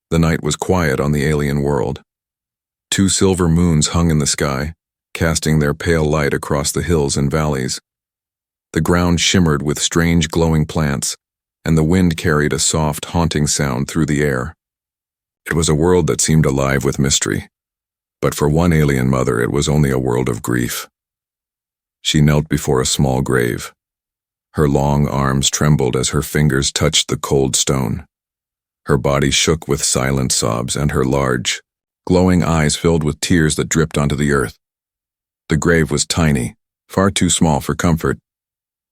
The night was quiet on the alien world. 2 silver moons hung in the sky, casting their pale light across the hills and valleys. The ground shimmered with strange glowing plants, and the wind carried a soft, haunting sound through the air. It was a world that seemed alive with mystery, but for one alien mother it was only a world of grief. She knelt before a small grave. Her long arms trembled as her fingers touched the cold stone. Her body shook with silent sobs, and her large, glowing eyes filled with tears that dripped onto the earth. The grave was tiny, far too small for comfort,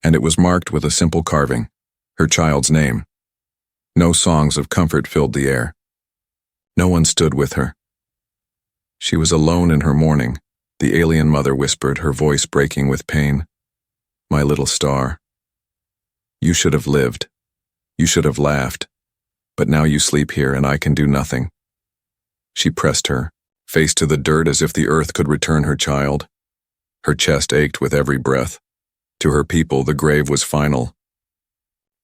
and it was marked with a simple carving, her child's name. No songs of comfort filled the air. No one stood with her. She was alone in her mourning, the alien mother whispered, her voice breaking with pain. "My little star. You should have lived. You should have laughed. But now you sleep here and I can do nothing." She pressed her, face to the dirt as if the earth could return her child. Her chest ached with every breath. To her people, the grave was final.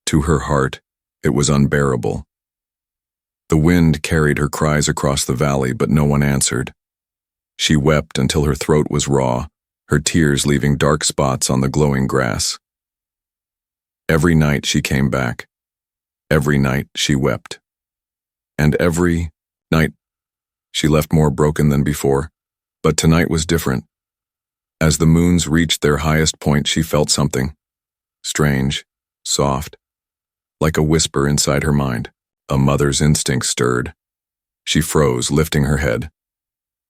To her heart, it was unbearable. The wind carried her cries across the valley, but no one answered. She wept until her throat was raw, her tears leaving dark spots on the glowing grass. Every night she came back. Every night she wept. And every night she left more broken than before, but tonight was different. As the moons reached their highest point, she felt something. Strange, soft, like a whisper inside her mind. A mother's instinct stirred. She froze, lifting her head.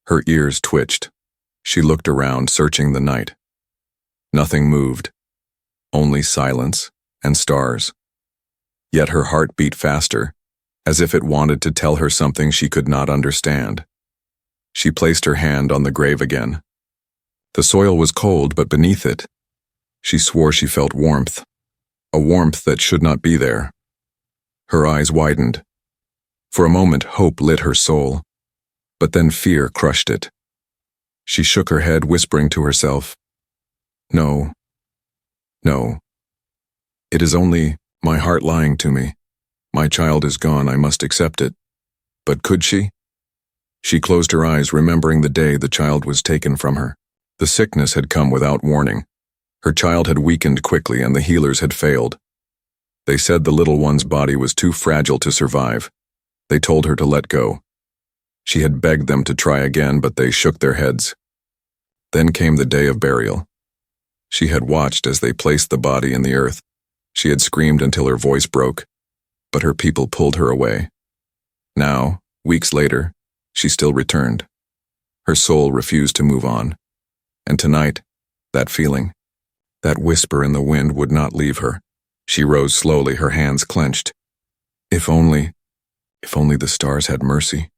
Her ears twitched. She looked around, searching the night. Nothing moved. Only silence and stars. Yet her heart beat faster, as if it wanted to tell her something she could not understand. She placed her hand on the grave again. The soil was cold, but beneath it, she swore she felt warmth, a warmth that should not be there. Her eyes widened. For a moment, hope lit her soul, but then fear crushed it. She shook her head, whispering to herself, "No, no. It is only my heart lying to me. My child is gone, I must accept it." But could she? She closed her eyes, remembering the day the child was taken from her. The sickness had come without warning. Her child had weakened quickly, and the healers had failed. They said the little one's body was too fragile to survive. They told her to let go. She had begged them to try again, but they shook their heads. Then came the day of burial. She had watched as they placed the body in the earth. She had screamed until her voice broke, but her people pulled her away. Now, weeks later, she still returned. Her soul refused to move on. And tonight, that feeling, that whisper in the wind would not leave her. She rose slowly, her hands clenched. If only the stars had mercy,"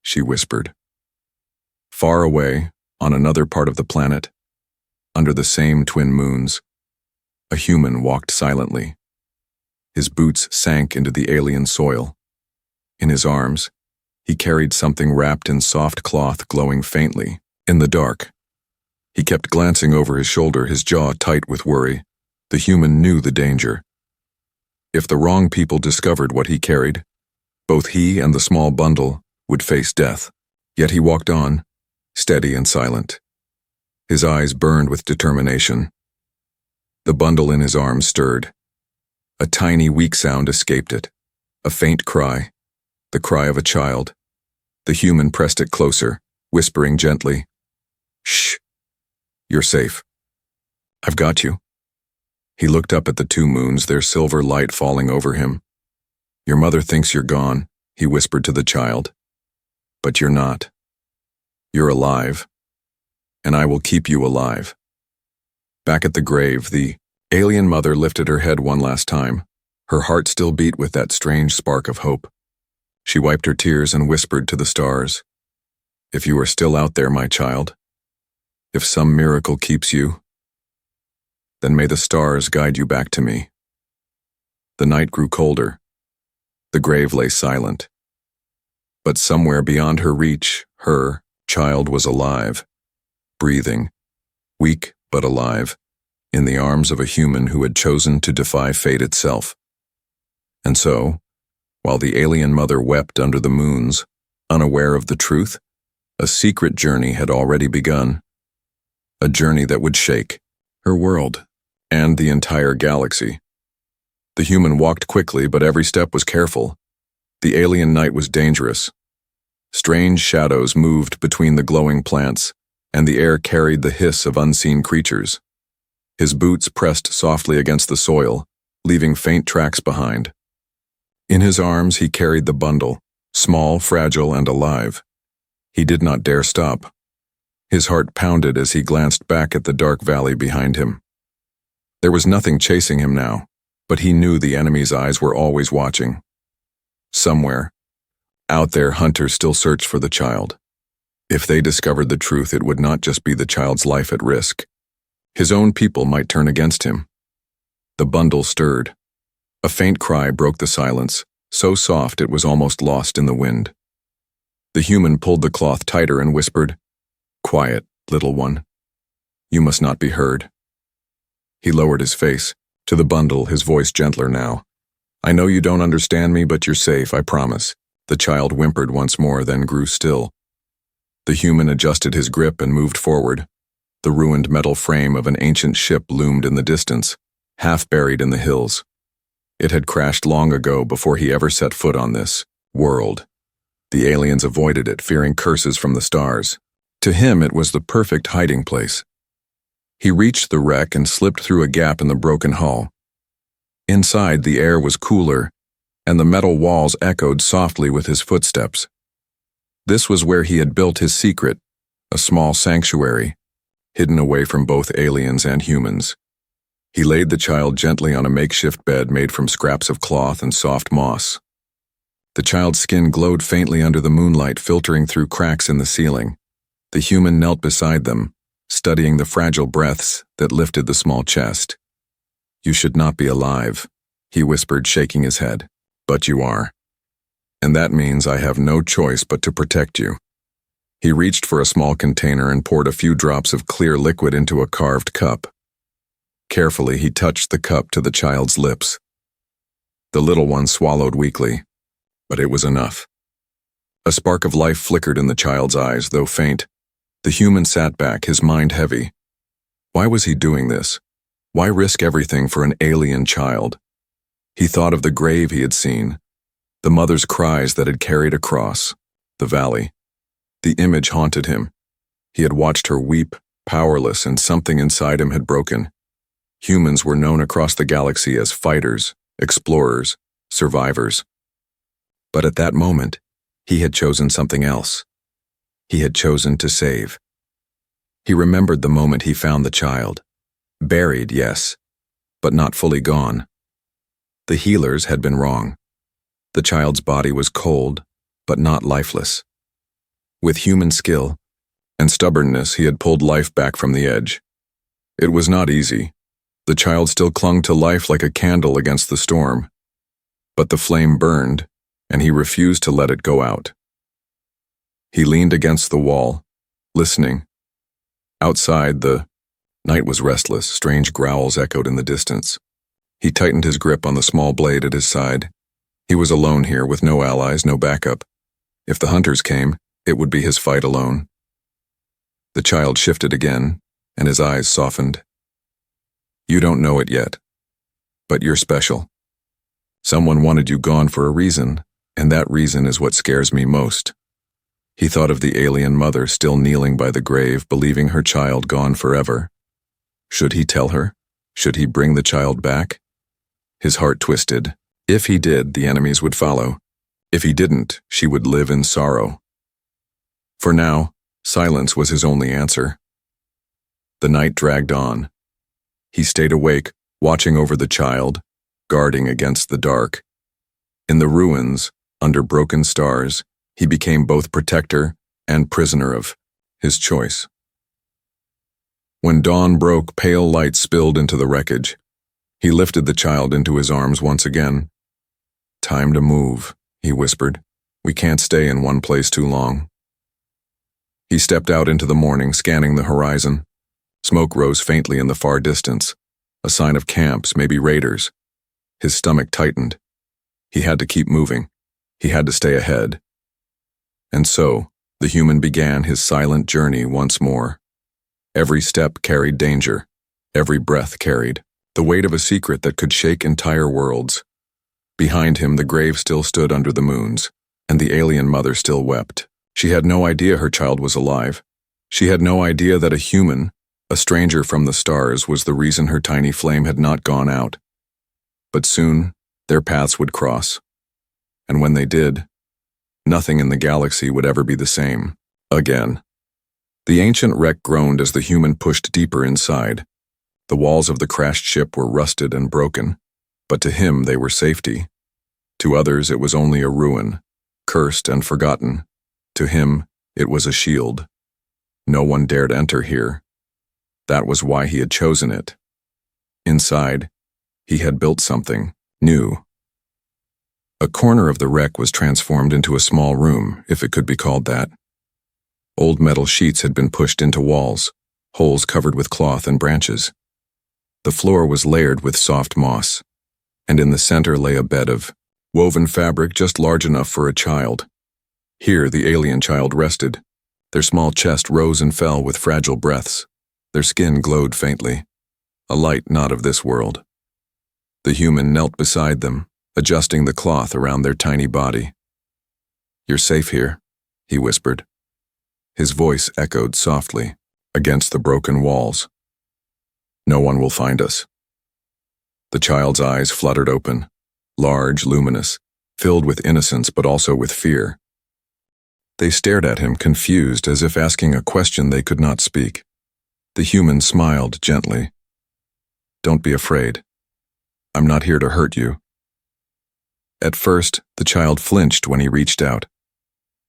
she whispered. Far away, on another part of the planet, under the same twin moons, a human walked silently. His boots sank into the alien soil. In his arms, he carried something wrapped in soft cloth glowing faintly in the dark. He kept glancing over his shoulder, his jaw tight with worry. The human knew the danger. If the wrong people discovered what he carried, both he and the small bundle would face death. Yet he walked on, steady and silent. His eyes burned with determination. The bundle in his arms stirred. A tiny, weak sound escaped it. A faint cry, the cry of a child. The human pressed it closer, whispering gently, "Shh, you're safe. I've got you." He looked up at the 2 moons, their silver light falling over him. "Your mother thinks you're gone," he whispered to the child. "But you're not. You're alive, and I will keep you alive." Back at the grave, the alien mother lifted her head one last time. Her heart still beat with that strange spark of hope. She wiped her tears and whispered to the stars, "If you are still out there, my child, if some miracle keeps you, then may the stars guide you back to me." The night grew colder. The grave lay silent. But somewhere beyond her reach, her child was alive, breathing, weak but alive, in the arms of a human who had chosen to defy fate itself. And so, While the alien mother wept under the moons, unaware of the truth, a secret journey had already begun. A journey that would shake her world and the entire galaxy. The human walked quickly, but every step was careful. The alien night was dangerous. Strange shadows moved between the glowing plants, and the air carried the hiss of unseen creatures. His boots pressed softly against the soil, leaving faint tracks behind. In his arms he carried the bundle, small, fragile, and alive. He did not dare stop. His heart pounded as he glanced back at the dark valley behind him. There was nothing chasing him now, but he knew the enemy's eyes were always watching. Somewhere, out there, hunters still searched for the child. If they discovered the truth, it would not just be the child's life at risk. His own people might turn against him. The bundle stirred. A faint cry broke the silence, so soft it was almost lost in the wind. The human pulled the cloth tighter and whispered, "Quiet, little one. You must not be heard." He lowered his face to the bundle, his voice gentler now. "I know you don't understand me, but you're safe, I promise." The child whimpered once more, then grew still. The human adjusted his grip and moved forward. The ruined metal frame of an ancient ship loomed in the distance, half buried in the hills. It had crashed long ago, before he ever set foot on this world. The aliens avoided it, fearing curses from the stars. To him, it was the perfect hiding place. He reached the wreck and slipped through a gap in the broken hull. Inside, the air was cooler, and the metal walls echoed softly with his footsteps. This was where he had built his secret, a small sanctuary, hidden away from both aliens and humans. He laid the child gently on a makeshift bed made from scraps of cloth and soft moss. The child's skin glowed faintly under the moonlight, filtering through cracks in the ceiling. The human knelt beside them, studying the fragile breaths that lifted the small chest. "You should not be alive," he whispered, shaking his head. "But you are. And that means I have no choice but to protect you." He reached for a small container and poured a few drops of clear liquid into a carved cup. Carefully, he touched the cup to the child's lips. The little one swallowed weakly, but it was enough. A spark of life flickered in the child's eyes, though faint. The human sat back, his mind heavy. Why was he doing this? Why risk everything for an alien child? He thought of the grave he had seen, the mother's cries that had carried across the valley. The image haunted him. He had watched her weep, powerless, and something inside him had broken. Humans were known across the galaxy as fighters, explorers, survivors. But at that moment, he had chosen something else. He had chosen to save. He remembered the moment he found the child. Buried, yes, but not fully gone. The healers had been wrong. The child's body was cold, but not lifeless. With human skill and stubbornness, he had pulled life back from the edge. It was not easy. The child still clung to life like a candle against the storm. But the flame burned, and he refused to let it go out. He leaned against the wall, listening. Outside, the night was restless. Strange growls echoed in the distance. He tightened his grip on the small blade at his side. He was alone here, with no allies, no backup. If the hunters came, it would be his fight alone. The child shifted again, and his eyes softened. "You don't know it yet, but you're special. Someone wanted you gone for a reason, and that reason is what scares me most." He thought of the alien mother still kneeling by the grave, believing her child gone forever. Should he tell her? Should he bring the child back? His heart twisted. If he did, the enemies would follow. If he didn't, she would live in sorrow. For now, silence was his only answer. The night dragged on. He stayed awake, watching over the child, guarding against the dark. In the ruins, under broken stars, he became both protector and prisoner of his choice. When dawn broke, pale light spilled into the wreckage. He lifted the child into his arms once again. "Time to move," he whispered. "We can't stay in one place too long." He stepped out into the morning, scanning the horizon. Smoke rose faintly in the far distance, a sign of camps, maybe raiders. His stomach tightened. He had to keep moving. He had to stay ahead. And so, the human began his silent journey once more. Every step carried danger. Every breath carried the weight of a secret that could shake entire worlds. Behind him, the grave still stood under the moons, and the alien mother still wept. She had no idea her child was alive. She had no idea that a human, a stranger from the stars, was the reason her tiny flame had not gone out. But soon, their paths would cross. And when they did, nothing in the galaxy would ever be the same again. The ancient wreck groaned as the human pushed deeper inside. The walls of the crashed ship were rusted and broken, but to him they were safety. To others it was only a ruin, cursed and forgotten. To him, it was a shield. No one dared enter here. That was why he had chosen it. Inside, he had built something new. A corner of the wreck was transformed into a small room, if it could be called that. Old metal sheets had been pushed into walls, holes covered with cloth and branches. The floor was layered with soft moss, and in the center lay a bed of woven fabric just large enough for a child. Here the alien child rested. Their small chest rose and fell with fragile breaths. Their skin glowed faintly, a light not of this world. The human knelt beside them, adjusting the cloth around their tiny body. "You're safe here," he whispered. His voice echoed softly against the broken walls. "No one will find us." The child's eyes fluttered open, large, luminous, filled with innocence but also with fear. They stared at him, confused, as if asking a question they could not speak. The human smiled gently. "Don't be afraid. I'm not here to hurt you." At first, the child flinched when he reached out.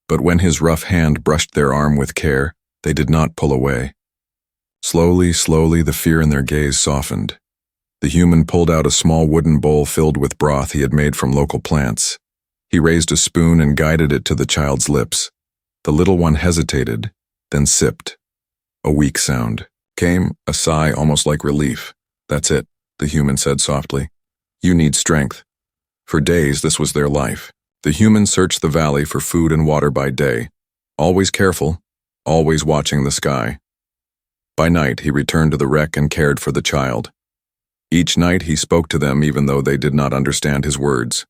But when his rough hand brushed their arm with care, they did not pull away. Slowly, the fear in their gaze softened. The human pulled out a small wooden bowl filled with broth he had made from local plants. He raised a spoon and guided it to the child's lips. The little one hesitated, then sipped. A weak sound came, a sigh almost like relief. "That's it," the human said softly. "You need strength." For days, this was their life. The human searched the valley for food and water by day, always careful, always watching the sky. By night, he returned to the wreck and cared for the child. Each night, he spoke to them even though they did not understand his words.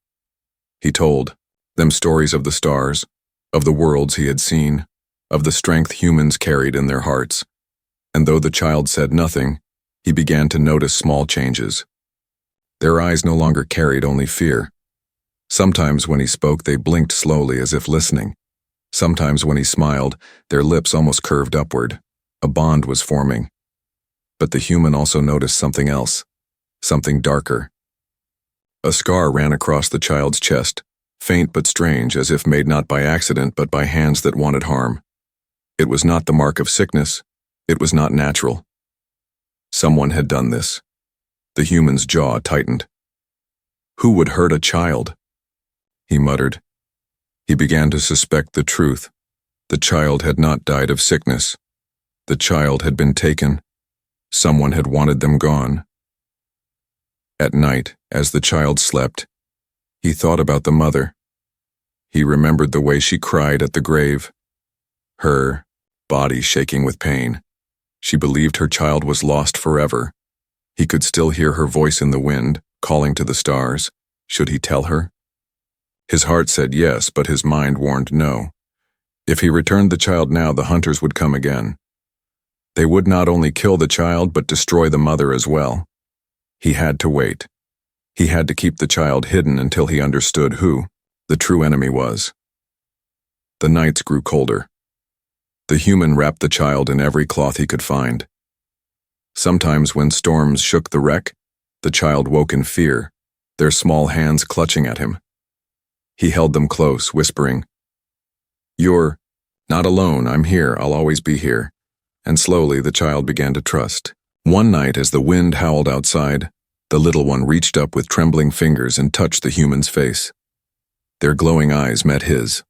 He told them stories of the stars, of the worlds he had seen, of the strength humans carried in their hearts. And though the child said nothing, he began to notice small changes. Their eyes no longer carried only fear. Sometimes when he spoke, they blinked slowly as if listening. Sometimes when he smiled, their lips almost curved upward. A bond was forming. But the human also noticed something else, something darker. A scar ran across the child's chest, faint but strange, as if made not by accident but by hands that wanted harm. It was not the mark of sickness. It was not natural. Someone had done this. The human's jaw tightened. Who would hurt a child? He muttered. He began to suspect the truth. The child had not died of sickness. The child had been taken. Someone had wanted them gone. At night, as the child slept, he thought about the mother. He remembered the way she cried at the grave, her body shaking with pain. She believed her child was lost forever. He could still hear her voice in the wind, calling to the stars. Should he tell her? His heart said yes, but his mind warned no. If he returned the child now, the hunters would come again. They would not only kill the child, but destroy the mother as well. He had to wait. He had to keep the child hidden until he understood who the true enemy was. The nights grew colder. The human wrapped the child in every cloth he could find. Sometimes when storms shook the wreck, the child woke in fear, their small hands clutching at him. He held them close, whispering, "You're not alone. I'm here. I'll always be here." And slowly the child began to trust. One night, as the wind howled outside, the little one reached up with trembling fingers and touched the human's face. Their glowing eyes met his.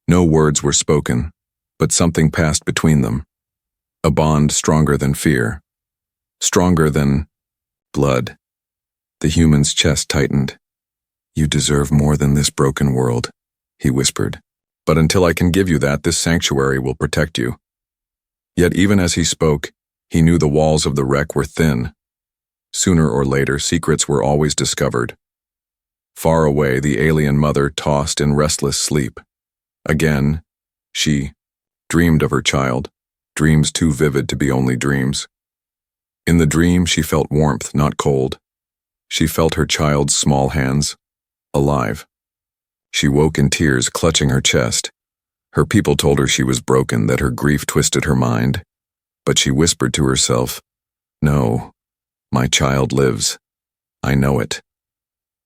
No words were spoken, but something passed between them. A bond stronger than fear. Stronger than blood. The human's chest tightened. You deserve more than this broken world, he whispered. But until I can give you that, this sanctuary will protect you. Yet even as he spoke, he knew the walls of the wreck were thin. Sooner or later, secrets were always discovered. Far away, the alien mother tossed in restless sleep. Again, she dreamed of her child, dreams too vivid to be only dreams. In the dream, she felt warmth, not cold. She felt her child's small hands, alive. She woke in tears, clutching her chest. Her people told her she was broken, that her grief twisted her mind. But she whispered to herself, "No, my child lives. I know it."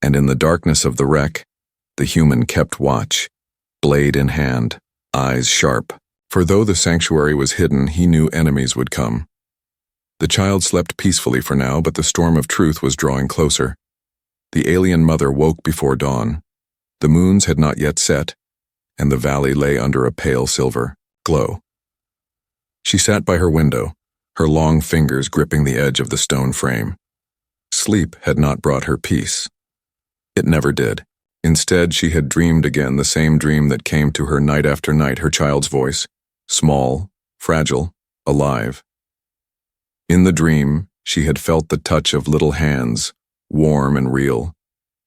And in the darkness of the wreck, the human kept watch, blade in hand, eyes sharp. For though the sanctuary was hidden, he knew enemies would come. The child slept peacefully for now, but the storm of truth was drawing closer. The alien mother woke before dawn. The moons had not yet set, and the valley lay under a pale silver glow. She sat by her window, her long fingers gripping the edge of the stone frame. Sleep had not brought her peace. It never did. Instead, she had dreamed again the same dream that came to her night after night, her child's voice, small, fragile, alive. In the dream, she had felt the touch of little hands, warm and real.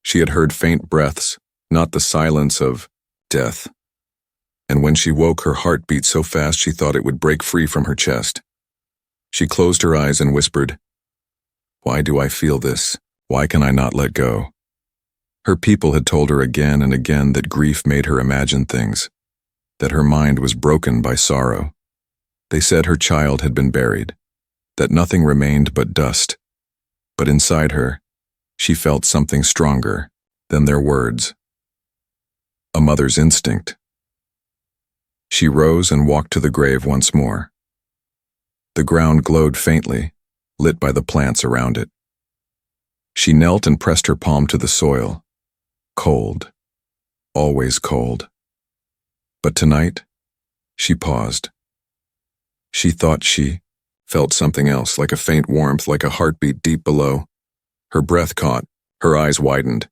She had heard faint breaths, not the silence of death. And when she woke, her heart beat so fast she thought it would break free from her chest. She closed her eyes and whispered, "Why do I feel this? Why can I not let go?" Her people had told her again and again that grief made her imagine things, that her mind was broken by sorrow. They said her child had been buried, that nothing remained but dust. But inside her, she felt something stronger than their words. A mother's instinct. She rose and walked to the grave once more. The ground glowed faintly, lit by the plants around it. She knelt and pressed her palm to the soil. Cold, always cold. But tonight, she paused. She thought she felt something else, like a faint warmth, like a heartbeat deep below. Her breath caught, her eyes widened.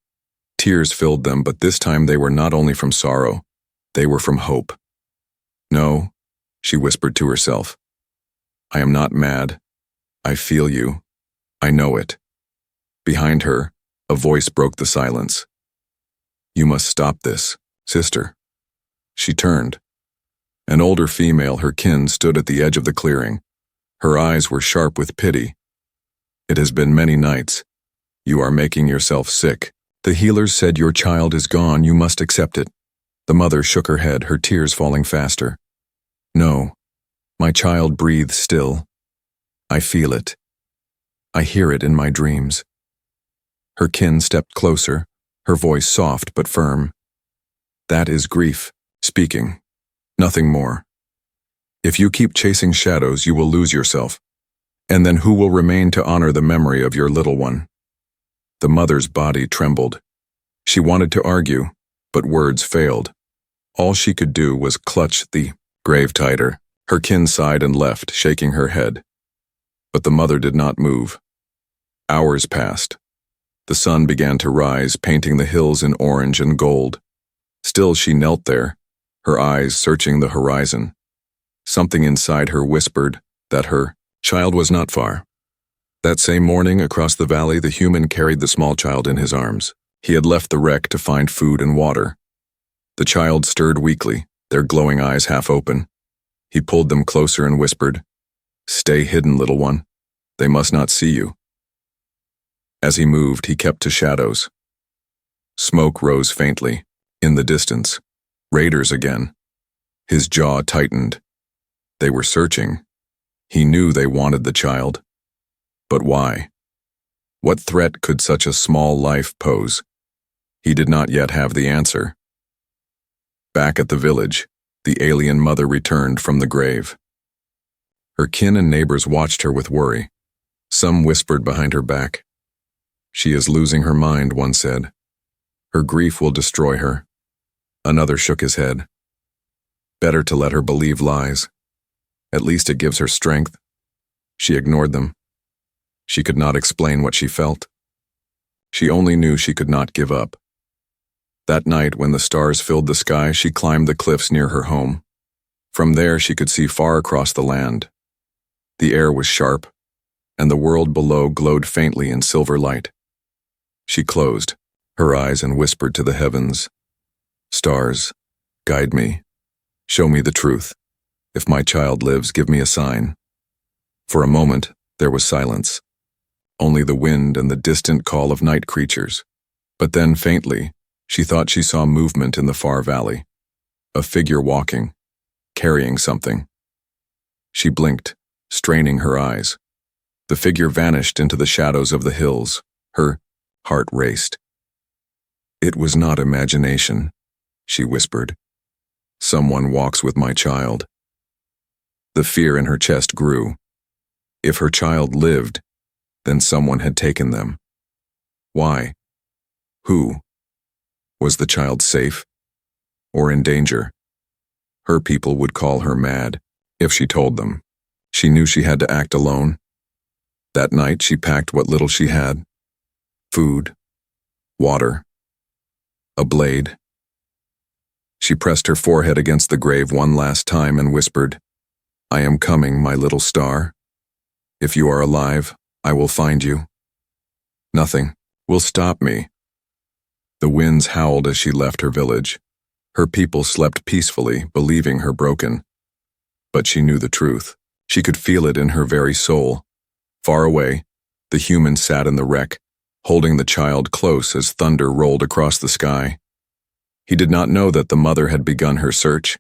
Tears filled them, but this time they were not only from sorrow, they were from hope. "No," she whispered to herself. "I am not mad. I feel you. I know it." Behind her, a voice broke the silence. "You must stop this, sister." She turned. An older female, her kin, stood at the edge of the clearing. Her eyes were sharp with pity. "It has been many nights. You are making yourself sick. The healers said your child is gone. You must accept it." The mother shook her head, her tears falling faster. "No, my child breathes still. I feel it. I hear it in my dreams." Her kin stepped closer, her voice soft but firm. "That is grief, speaking. Nothing more. If you keep chasing shadows, you will lose yourself. And then who will remain to honor the memory of your little one?" The mother's body trembled. She wanted to argue, but words failed. All she could do was clutch the grave tighter. Her kin sighed and left, shaking her head. But the mother did not move. Hours passed. The sun began to rise, painting the hills in orange and gold. Still she knelt there, her eyes searching the horizon. Something inside her whispered that her child was not far. That same morning, across the valley, the human carried the small child in his arms. He had left the wreck to find food and water. The child stirred weakly, their glowing eyes half open. He pulled them closer and whispered, "Stay hidden, little one. They must not see you." As he moved, he kept to shadows. Smoke rose faintly. In the distance, raiders again. His jaw tightened. They were searching. He knew they wanted the child. But why? What threat could such a small life pose? He did not yet have the answer. Back at the village, the alien mother returned from the grave. Her kin and neighbors watched her with worry. Some whispered behind her back. "She is losing her mind," one said. "Her grief will destroy her." Another shook his head. "Better to let her believe lies. At least it gives her strength." She ignored them. She could not explain what she felt. She only knew she could not give up. That night, when the stars filled the sky, she climbed the cliffs near her home. From there, she could see far across the land. The air was sharp, and the world below glowed faintly in silver light. She closed her eyes and whispered to the heavens, "Stars, guide me. Show me the truth. If my child lives, give me a sign." For a moment, there was silence. Only the wind and the distant call of night creatures. But then, faintly, she thought she saw movement in the far valley. A figure walking, carrying something. She blinked, straining her eyes. The figure vanished into the shadows of the hills. Her heart raced. "It was not imagination," she whispered. "Someone walks with my child." The fear in her chest grew. If her child lived, then someone had taken them. Why? Who? Was the child safe? Or in danger? Her people would call her mad if she told them. She knew she had to act alone. That night she packed what little she had. Food, water, a blade. She pressed her forehead against the grave one last time and whispered, "I am coming, my little star. If you are alive, I will find you. Nothing will stop me." The winds howled as she left her village. Her people slept peacefully, believing her broken. But she knew the truth. She could feel it in her very soul. Far away, the human sat in the wreck, holding the child close as thunder rolled across the sky. He did not know that the mother had begun her search.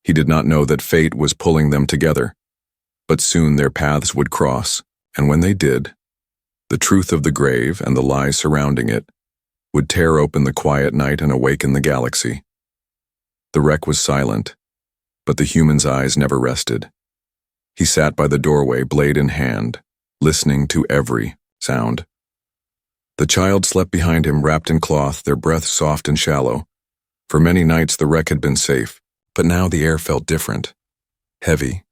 He did not know that fate was pulling them together. But soon their paths would cross, and when they did, the truth of the grave and the lies surrounding it would tear open the quiet night and awaken the galaxy. The wreck was silent, but the human's eyes never rested. He sat by the doorway, blade in hand, listening to every sound. The child slept behind him, wrapped in cloth, their breath soft and shallow. For many nights the wreck had been safe, but now the air felt different. Heavy,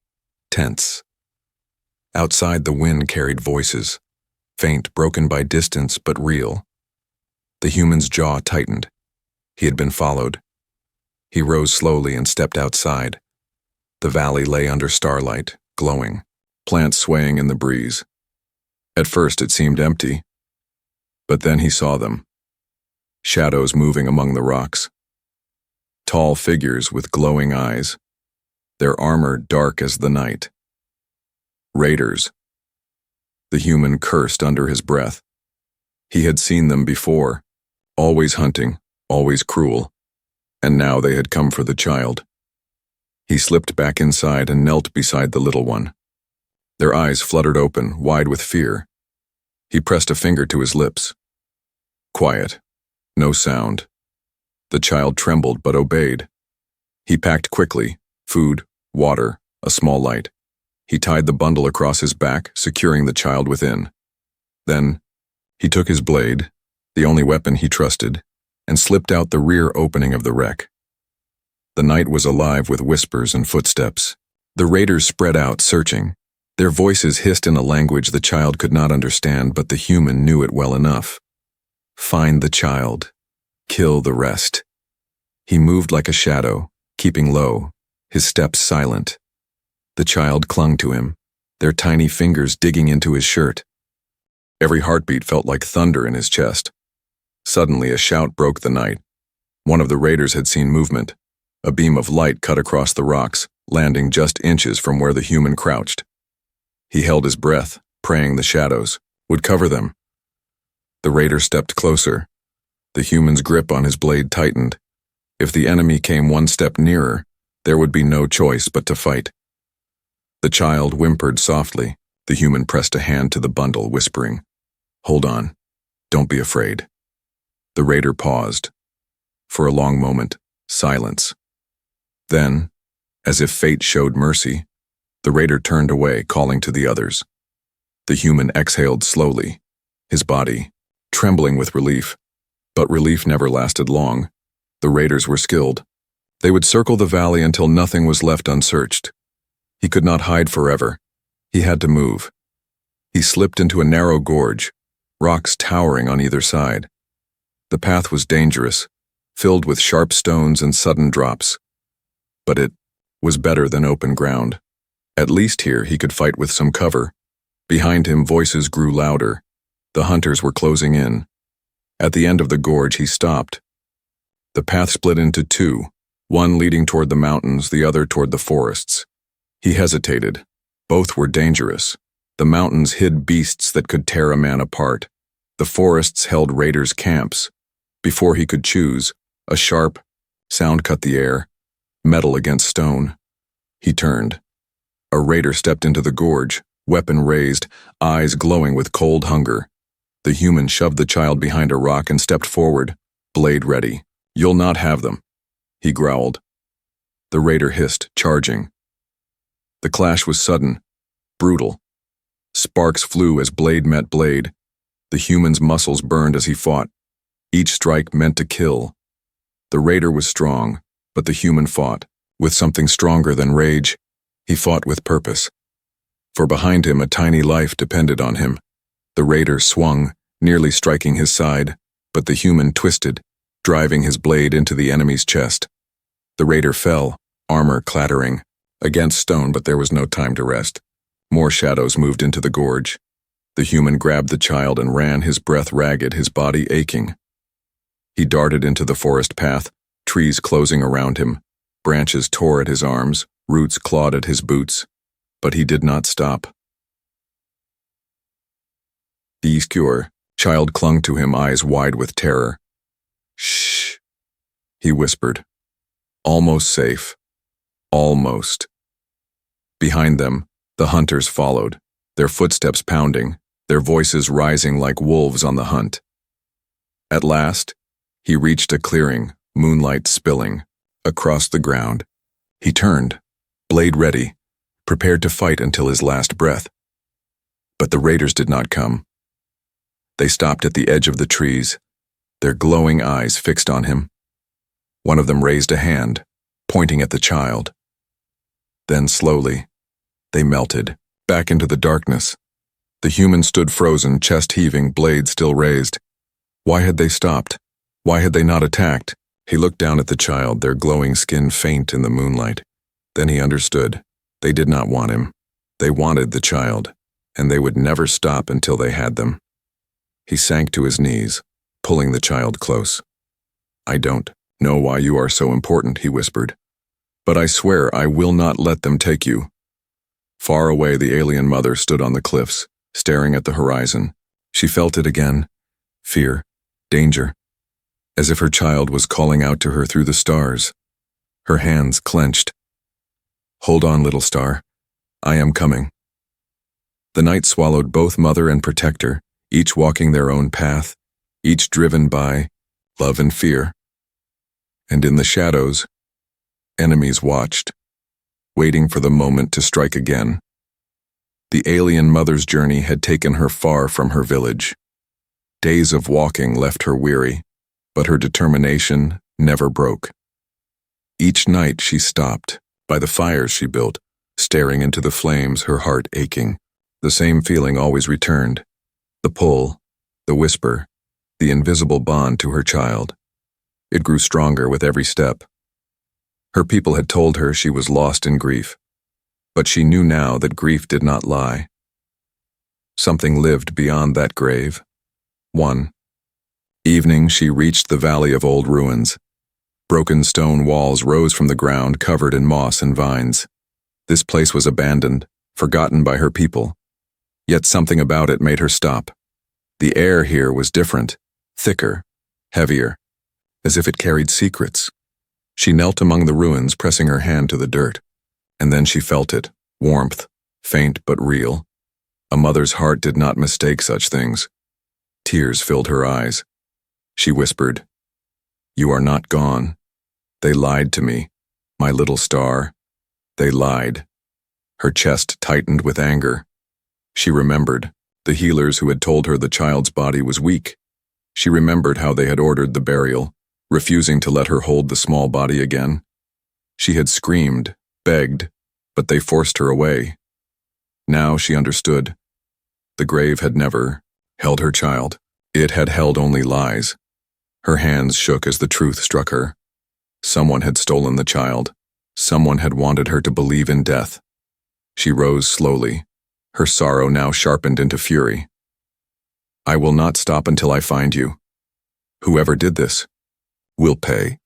tense. Outside, the wind carried voices, faint, broken by distance, but real. The human's jaw tightened. He had been followed. He rose slowly and stepped outside. The valley lay under starlight, glowing, plants swaying in the breeze. At first it seemed empty, but then he saw them. Shadows moving among the rocks. Tall figures with glowing eyes, their armor dark as the night. Raiders. The human cursed under his breath. He had seen them before, always hunting, always cruel, and now they had come for the child. He slipped back inside and knelt beside the little one. Their eyes fluttered open, wide with fear. He pressed a finger to his lips. Quiet. No sound. The child trembled but obeyed. He packed quickly, food, water, a small light. He tied the bundle across his back, securing the child within. Then, he took his blade, the only weapon he trusted, and slipped out the rear opening of the wreck. The night was alive with whispers and footsteps. The raiders spread out, searching. Their voices hissed in a language the child could not understand, but the human knew it well enough. Find the child. Kill the rest. He moved like a shadow, keeping low, his steps silent. The child clung to him, their tiny fingers digging into his shirt. Every heartbeat felt like thunder in his chest. Suddenly a shout broke the night. One of the raiders had seen movement. A beam of light cut across the rocks, landing just inches from where the human crouched. He held his breath, praying the shadows would cover them. The raider stepped closer. The human's grip on his blade tightened. If the enemy came one step nearer, there would be no choice but to fight. The child whimpered softly. The human pressed a hand to the bundle, whispering, "Hold on. Don't be afraid." The raider paused. For a long moment, silence. Then, as if fate showed mercy, the raider turned away, calling to the others. The human exhaled slowly, his body trembling with relief. But relief never lasted long. The raiders were skilled. They would circle the valley until nothing was left unsearched. He could not hide forever. He had to move. He slipped into a narrow gorge, rocks towering on either side. The path was dangerous, filled with sharp stones and sudden drops. But it was better than open ground. At least here he could fight with some cover. Behind him, voices grew louder. The hunters were closing in. At the end of the gorge, he stopped. The path split into two, one leading toward the mountains, the other toward the forests. He hesitated. Both were dangerous. The mountains hid beasts that could tear a man apart. The forests held raiders' camps. Before he could choose, a sharp sound cut the air, metal against stone. He turned. A raider stepped into the gorge, weapon raised, eyes glowing with cold hunger. The human shoved the child behind a rock and stepped forward, blade ready. "You'll not have them," he growled. The raider hissed, charging. The clash was sudden, brutal. Sparks flew as blade met blade. The human's muscles burned as he fought. Each strike meant to kill. The raider was strong, but the human fought. With something stronger than rage, he fought with purpose. For behind him, a tiny life depended on him. The raider swung, nearly striking his side, but the human twisted, driving his blade into the enemy's chest. The raider fell, armor clattering, against stone, but there was no time to rest. More shadows moved into the gorge. The human grabbed the child and ran, his breath ragged, his body aching. He darted into the forest path, trees closing around him. Branches tore at his arms, roots clawed at his boots. But he did not stop. The cure, child clung to him, eyes wide with terror. "Shh," he whispered. "Almost safe. Almost." Behind them, the hunters followed, their footsteps pounding, their voices rising like wolves on the hunt. At last, he reached a clearing, moonlight spilling, across the ground. He turned, blade ready, prepared to fight until his last breath. But the raiders did not come. They stopped at the edge of the trees, their glowing eyes fixed on him. One of them raised a hand, pointing at the child. Then slowly, they melted, back into the darkness. The human stood frozen, chest heaving, blade still raised. Why had they stopped? Why had they not attacked? He looked down at the child, their glowing skin faint in the moonlight. Then he understood. They did not want him. They wanted the child, and they would never stop until they had them. He sank to his knees, pulling the child close. "I don't know why you are so important," he whispered. "But I swear I will not let them take you." Far away, the alien mother stood on the cliffs, staring at the horizon. She felt it again. Fear, danger, as if her child was calling out to her through the stars. Her hands clenched. "Hold on, little star. I am coming." The night swallowed both mother and protector, each walking their own path, each driven by love and fear. And in the shadows, enemies watched, waiting for the moment to strike again. The alien mother's journey had taken her far from her village. Days of walking left her weary, but her determination never broke. Each night she stopped, by the fires she built, staring into the flames, her heart aching. The same feeling always returned. The pull, the whisper, the invisible bond to her child. It grew stronger with every step. Her people had told her she was lost in grief, but she knew now that grief did not lie. Something lived beyond that grave. One evening she reached the valley of old ruins. Broken stone walls rose from the ground, covered in moss and vines. This place was abandoned, forgotten by her people. Yet something about it made her stop. The air here was different, thicker, heavier, as if it carried secrets. She knelt among the ruins, pressing her hand to the dirt. And then she felt it, warmth, faint but real. A mother's heart did not mistake such things. Tears filled her eyes. She whispered, "You are not gone. They lied to me, my little star. They lied." Her chest tightened with anger. She remembered the healers who had told her the child's body was weak. She remembered how they had ordered the burial, refusing to let her hold the small body again. She had screamed, begged, but they forced her away. Now she understood. The grave had never held her child. It had held only lies. Her hands shook as the truth struck her. Someone had stolen the child. Someone had wanted her to believe in death. She rose slowly, her sorrow now sharpened into fury. I will not stop until I find you. Whoever did this will pay.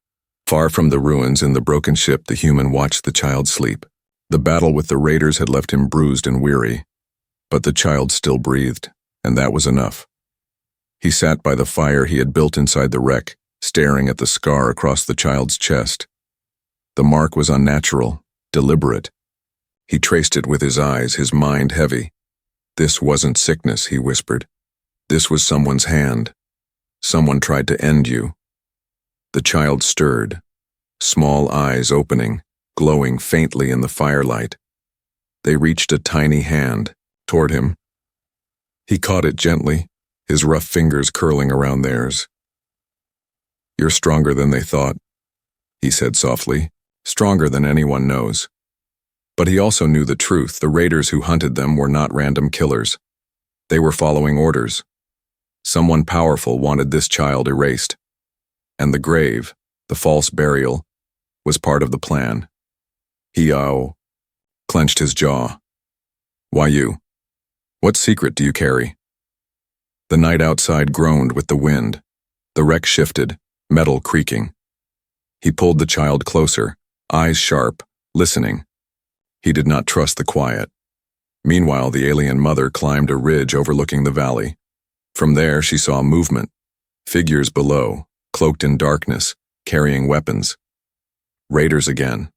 Far from the ruins in the broken ship, the human watched the child sleep. The battle with the raiders had left him bruised and weary, but the child still breathed, and that was enough. He sat by the fire he had built inside the wreck, staring at the scar across the child's chest. The mark was unnatural, deliberate. He traced it with his eyes, his mind heavy. This wasn't sickness, he whispered. This was someone's hand. Someone tried to end you. The child stirred, small eyes opening, glowing faintly in the firelight. They reached a tiny hand toward him. He caught it gently, his rough fingers curling around theirs. You're stronger than they thought, he said softly, stronger than anyone knows. But he also knew the truth. The raiders who hunted them were not random killers. They were following orders. Someone powerful wanted this child erased. And the grave, the false burial, was part of the plan. He clenched his jaw. Why you? What secret do you carry? The night outside groaned with the wind. The wreck shifted, metal creaking. He pulled the child closer, eyes sharp, listening. He did not trust the quiet. Meanwhile, the alien mother climbed a ridge overlooking the valley. From there, she saw movement. Figures below, cloaked in darkness, carrying weapons. Raiders again.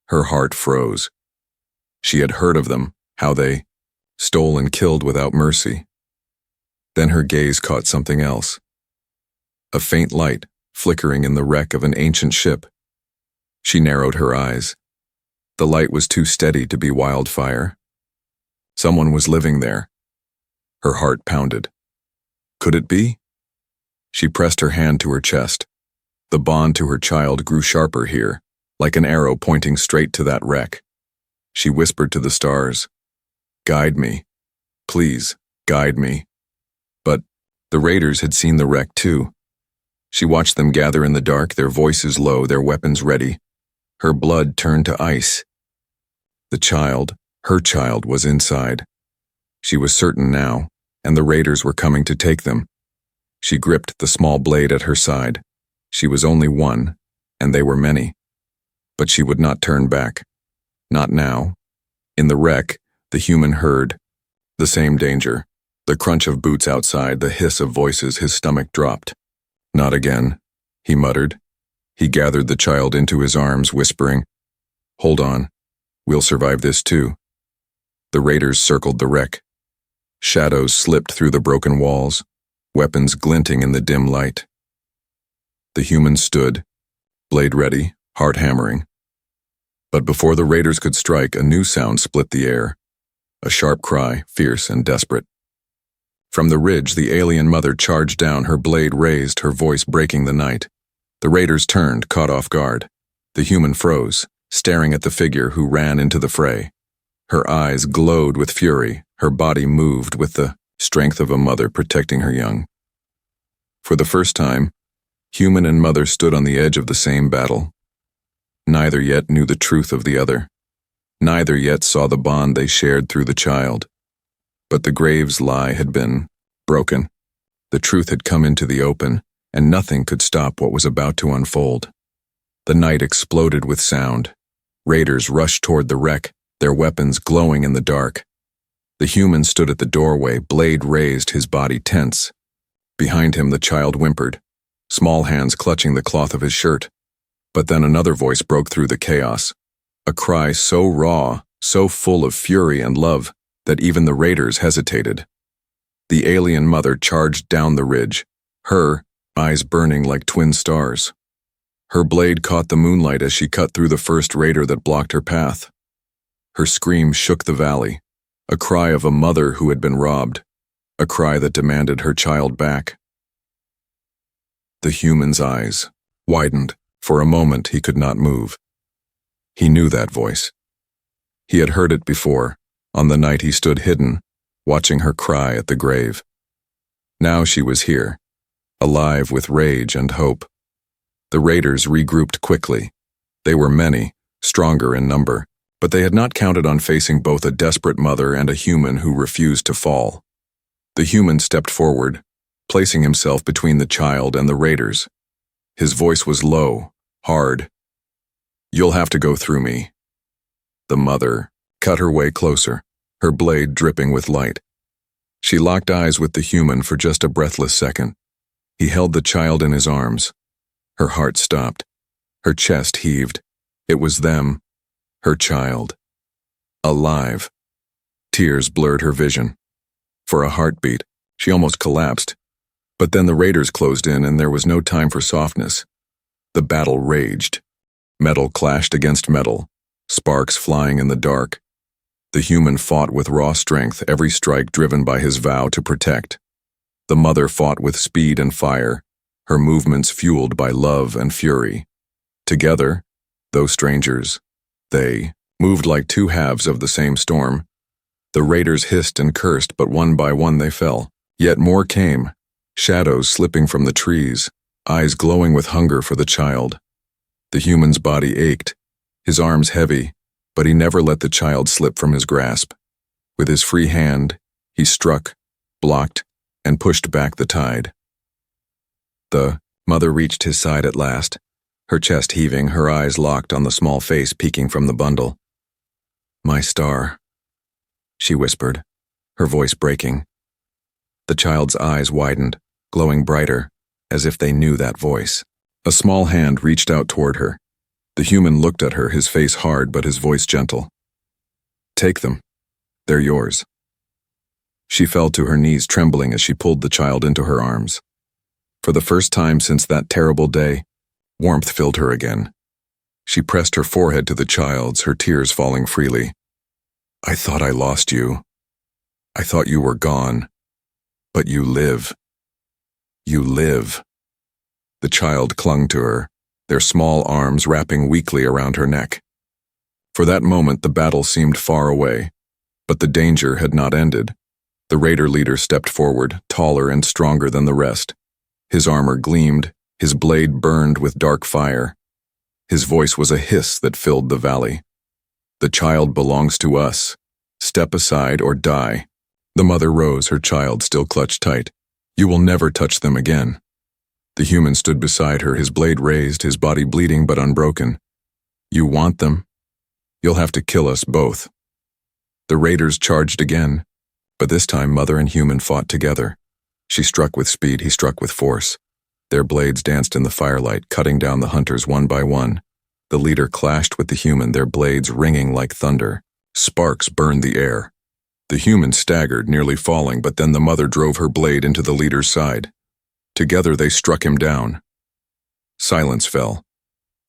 Her heart froze. She had heard of them, how they stole and killed without mercy. Then her gaze caught something else. A faint light flickering in the wreck of an ancient ship. She narrowed her eyes. The light was too steady to be wildfire. Someone was living there. Her heart pounded. Could it be? She pressed her hand to her chest. The bond to her child grew sharper here, like an arrow pointing straight to that wreck. She whispered to the stars, "Guide me. Please, guide me." But the raiders had seen the wreck too. She watched them gather in the dark, their voices low, their weapons ready. Her blood turned to ice. The child, her child, was inside. She was certain now, and the raiders were coming to take them. She gripped the small blade at her side. She was only one, and they were many. But she would not turn back. Not now. In the wreck, the human heard the same danger. The crunch of boots outside, the hiss of voices. His stomach dropped. Not again, he muttered. He gathered the child into his arms, whispering, "Hold on. We'll survive this too." The raiders circled the wreck. Shadows slipped through the broken walls, weapons glinting in the dim light. The human stood, blade ready, heart hammering. But before the raiders could strike, a new sound split the air. A sharp cry, fierce and desperate. From the ridge, the alien mother charged down, her blade raised, her voice breaking the night. The raiders turned, caught off guard. The human froze, staring at the figure who ran into the fray. Her eyes glowed with fury, her body moved with the strength of a mother protecting her young. For the first time, human and mother stood on the edge of the same battle. Neither yet knew the truth of the other. Neither yet saw the bond they shared through the child. But the grave's lie had been broken. The truth had come into the open, and nothing could stop what was about to unfold. The night exploded with sound. Raiders rushed toward the wreck, their weapons glowing in the dark. The human stood at the doorway, blade raised, his body tense. Behind him, the child whimpered, small hands clutching the cloth of his shirt. But then another voice broke through the chaos. A cry so raw, so full of fury and love, that even the raiders hesitated. The alien mother charged down the ridge, her eyes burning like twin stars. Her blade caught the moonlight as she cut through the first raider that blocked her path. Her scream shook the valley, a cry of a mother who had been robbed, a cry that demanded her child back. The human's eyes widened. For a moment he could not move. He knew that voice. He had heard it before, on the night he stood hidden, watching her cry at the grave. Now she was here, alive with rage and hope. The raiders regrouped quickly. They were many, stronger in number, but they had not counted on facing both a desperate mother and a human who refused to fall. The human stepped forward, placing himself between the child and the raiders. His voice was low, hard. "You'll have to go through me." The mother cut her way closer, her blade dripping with light. She locked eyes with the human for just a breathless second. He held the child in his arms. Her heart stopped. Her chest heaved. It was them, her child. Alive. Tears blurred her vision. For a heartbeat, she almost collapsed. But then the raiders closed in and there was no time for softness. The battle raged. Metal clashed against metal, sparks flying in the dark. The human fought with raw strength, every strike driven by his vow to protect. The mother fought with speed and fire, her movements fueled by love and fury. Together, those strangers, they moved like two halves of the same storm. The raiders hissed and cursed, but one by one they fell. Yet more came, shadows slipping from the trees, eyes glowing with hunger for the child. The human's body ached, his arms heavy, but he never let the child slip from his grasp. With his free hand, he struck, blocked, and pushed back the tide. The mother reached his side at last, her chest heaving, her eyes locked on the small face peeking from the bundle. "My star," she whispered, her voice breaking. The child's eyes widened, glowing brighter, as if they knew that voice. A small hand reached out toward her. The human looked at her, his face hard but his voice gentle. "Take them. They're yours." She fell to her knees, trembling as she pulled the child into her arms. For the first time since that terrible day, warmth filled her again. She pressed her forehead to the child's, her tears falling freely. "I thought I lost you. I thought you were gone. But you live. You live." The child clung to her, their small arms wrapping weakly around her neck. For that moment the battle seemed far away, but the danger had not ended. The raider leader stepped forward, taller and stronger than the rest. His armor gleamed, his blade burned with dark fire. His voice was a hiss that filled the valley. "The child belongs to us. Step aside or die." The mother rose, her child still clutched tight. "You will never touch them again." The human stood beside her, his blade raised, his body bleeding but unbroken. "You want them? You'll have to kill us both." The raiders charged again, but this time mother and human fought together. She struck with speed, he struck with force. Their blades danced in the firelight, cutting down the hunters one by one. The leader clashed with the human, their blades ringing like thunder. Sparks burned the air. The human staggered, nearly falling, but then the mother drove her blade into the leader's side. Together they struck him down. Silence fell.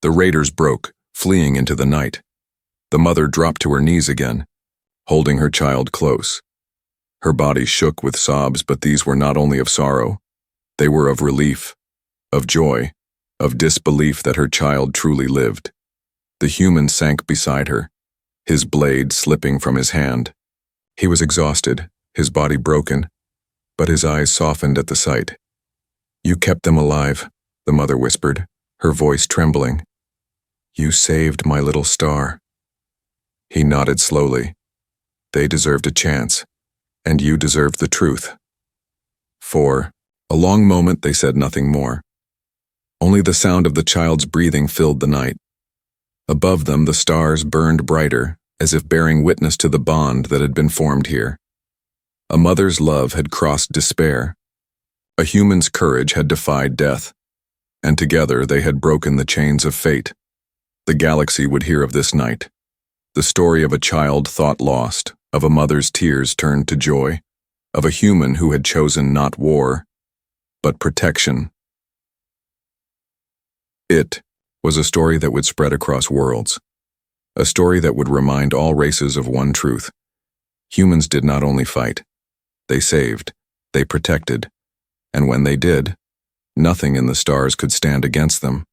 The raiders broke, fleeing into the night. The mother dropped to her knees again, holding her child close. Her body shook with sobs, but these were not only of sorrow. They were of relief, of joy, of disbelief that her child truly lived. The human sank beside her, his blade slipping from his hand. He was exhausted, his body broken, but his eyes softened at the sight. "You kept them alive," the mother whispered, her voice trembling. "You saved my little star." He nodded slowly. "They deserved a chance, and you deserved the truth." For a long moment they said nothing more. Only the sound of the child's breathing filled the night. Above them the stars burned brighter, as if bearing witness to the bond that had been formed here. A mother's love had crossed despair. A human's courage had defied death, and together they had broken the chains of fate. The galaxy would hear of this night. The story of a child thought lost, of a mother's tears turned to joy, of a human who had chosen not war, but protection. It was a story that would spread across worlds, a story that would remind all races of one truth. Humans did not only fight, they saved, they protected, and when they did, nothing in the stars could stand against them.